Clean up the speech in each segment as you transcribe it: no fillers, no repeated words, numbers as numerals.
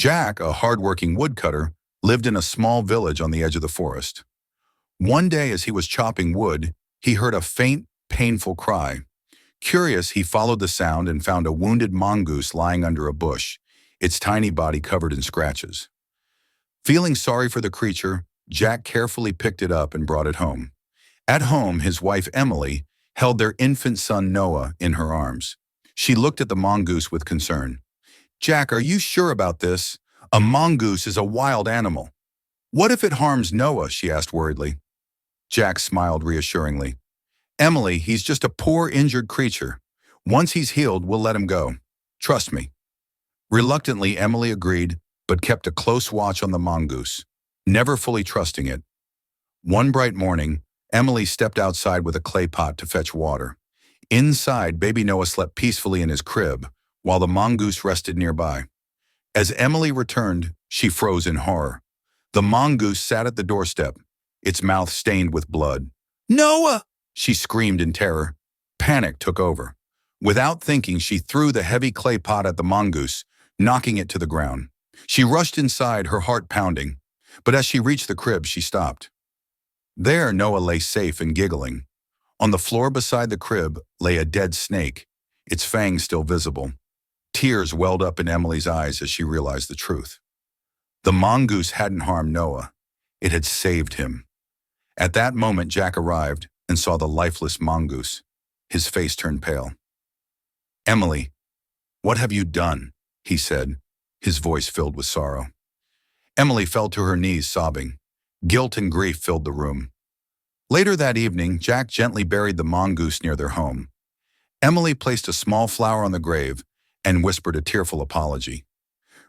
Jack, a hard-working woodcutter, lived in a small village on the edge of the forest. One day as he was chopping wood, he heard a faint, painful cry. Curious, he followed the sound and found a wounded mongoose lying under a bush, its tiny body covered in scratches. Feeling sorry for the creature, Jack carefully picked it up and brought it home. At home, his wife Emily held their infant son Noah in her arms. She looked at the mongoose with concern. "Jack, are you sure about this? A mongoose is a wild animal. What if it harms Noah?" she asked worriedly. Jack smiled reassuringly. "Emily, he's just a poor injured creature. Once he's healed, we'll let him go. Trust me." Reluctantly, Emily agreed, but kept a close watch on the mongoose, never fully trusting it. One bright morning, Emily stepped outside with a clay pot to fetch water. Inside, baby Noah slept peacefully in his crib, while the mongoose rested nearby. As Emily returned, she froze in horror. The mongoose sat at the doorstep, its mouth stained with blood. "Noah!" she screamed in terror. Panic took over. Without thinking, she threw the heavy clay pot at the mongoose, knocking it to the ground. She rushed inside, her heart pounding. But as she reached the crib, she stopped. There, Noah lay safe and giggling. On the floor beside the crib lay a dead snake, its fangs still visible. Tears welled up in Emily's eyes as she realized the truth. The mongoose hadn't harmed Noah. It had saved him. At that moment, Jack arrived and saw the lifeless mongoose. His face turned pale. "Emily, what have you done?" he said, his voice filled with sorrow. Emily fell to her knees, sobbing. Guilt and grief filled the room. Later that evening, Jack gently buried the mongoose near their home. Emily placed a small flower on the grave and whispered a tearful apology.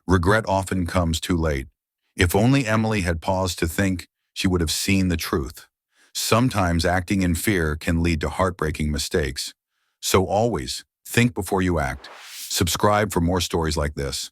Regret often comes too late. If only Emily had paused to think, she would have seen the truth. Sometimes acting in fear can lead to heartbreaking mistakes. So always think before you act. Subscribe for more stories like this.